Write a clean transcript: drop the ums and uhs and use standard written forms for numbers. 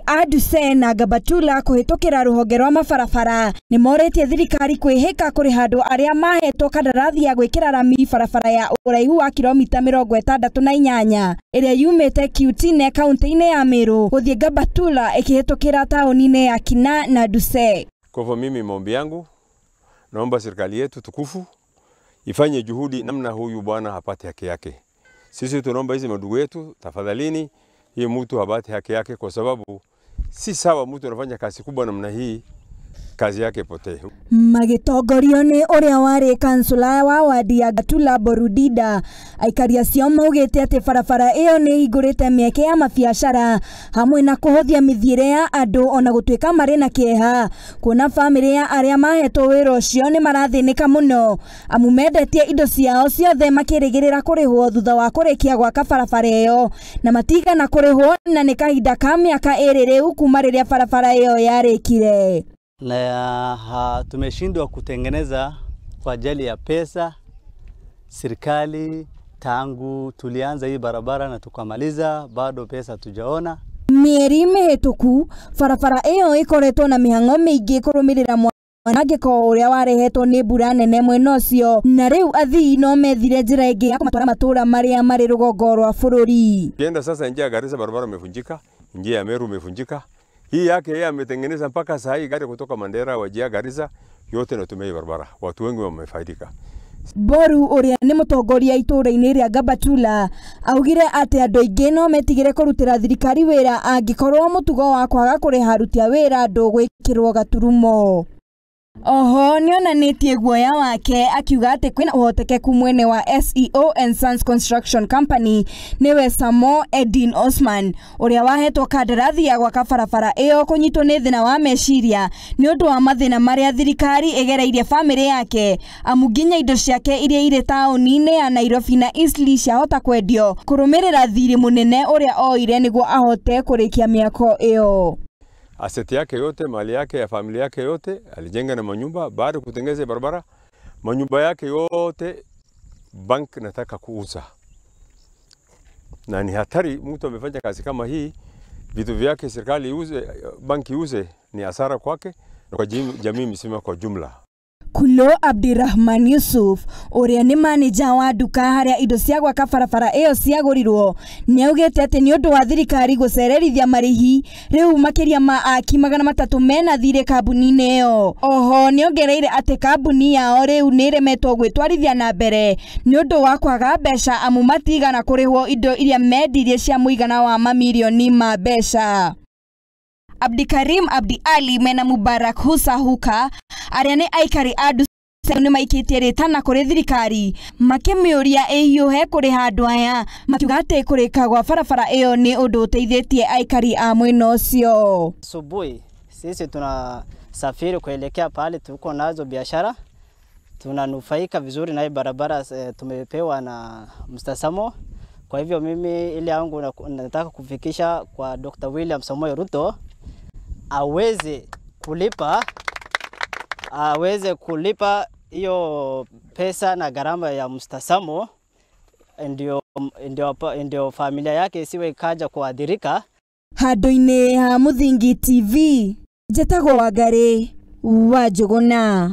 Aduse na Gabatula kuhitukira ruhonge rwa mabarabara ni moretie thirikari kwihika kuri handu aria mahetwo kandarathi ya gwikira rami barabara ya uraihu wa kilomita 68 iria yumite Kiutine kaunti-ini ya Meru guthie Gabatula ikihitukira tauni-ini ya Kina na Duse. Kwa hivyo mimi maombi yangu naomba serikali yetu tukufu ifanye juhudi namna huyu bwana hapate haki yake. Sisi tunaomba hizi madugu yetu tafadhalini hii mtu hapate haki yake, kwa sababu si sawa mtu anafanya kazi kubwa namna hii kazi yake potee. Magitongorio ni uria wari kansula wa wadi ya Gatula Borudida aikari acio maugite ati barabara iyo ni hingurite mieke ya mabiacara hamwe na kuhuthia mithiire ya andu ona gutwika mari na kieha kuona family ya aria mahetwo wira ucio ni marathinika muno amu mendetie indo ciao ciothe makirigirira kurihwo thutha wa kurikia gwaka barabara iyo na matigana kurihwo na ni kahinda ka miaka iri riu kuma riria barabara iyo yarikire. Na tumeshindwa kutengeneza kwa ajili ya pesa. Serikali tangu tulianza hii barabara na tukamaliza bado pesa tujaona. Mieri mihituku barabara iyo ikoretwo na mihango miingi kurumirira mwanangiko uria warehetwo ni mbura nene mwena ucio na riu athii no methire njira ingi ya kumatwara matura maria mari rugongo rwa bururi. Kienda sasa njia ya Garissa barabara imevunjika, njia ya Meru imevunjika. Hii yake yeye ametengeneza mpaka saa hii gari kutoka Mandera wajia Garissa yote natumia barabara. Watu wengi wamefaidika. Boru uria ni mutongoria itura-ini ria Gabatula augire ati andu aingi no metigire kurutira thirikari wira angikorwo mutugo wa kwaga kuriha aruti a wira ndugwikirwo gaturumo. Oho nionanitie guoya wake akiuga ati kwina uhotekeku mwene wa SEO and Sons Construction Company niwe Samo Edin Osman uria wahetwo kandarathi ya gwaka barabara iyo kunyitwo ni thina wa meciria ni undu wa mathina maria thirikari igereirie family yake amu nginya indo ciake iria ire tauni-ini ya Nairobi na Eastleigh ciahota kwendio kurumirira thiri munene uria oire niguo ahote kurikia miako iyo. Aseti yake yote, mali yake ya familia yake yote alijenga na manyumba. Baada kutengeza barabara manyumba yake yote bank nataka kuuza, na ni hatari mtu amefanya kazi kama hii vitu vyake serikali iuze, banki iuze, ni hasara kwake na kwa jamii msima kwa jumla. Kulo Abdirahman Yusuf uria ni manager wa duka haria indo cia gwaka barabara iyo ciagurirwo ni augite ati ni undu wa thirikari gucererithia marihi riu makiria ma aki 300 mena thire kambuni-ini iyo. Oho ni ongereire ati kambuni yao riu ni remetwo gwitwarithia na mbere ni undu wa kwaga mbeca amu matigana kurihwo indo iria mendirie cia muigana wa mamilioni ma mbeca. Abdikarim Abdi Ali mena Mubarak Husa Huka aria ni aikari adu ni maikitie ritana kuri thirikari makimiuria ihiuhe kuri handu aya makiuga ati kurika gwa barabara iyo ni undu uteithĩtie aikari a mwena ucio. Asubuhi sisi tunasafiri kuelekea pale tuko nazo biashara, tunanufaika vizuri na hii barabara tumepewa na Mstasamo. Kwa hivyo mimi ile yangu nataka kufikisha kwa Dr. William Samoei Ruto aweze kulipa hiyo pesa na gharama ya Mstasamo, ndio familia yake isiwe kaja kuadhirika. Handu-ini ha Muthingi TV, Njĩtagwo Wangari wa Njũgũna.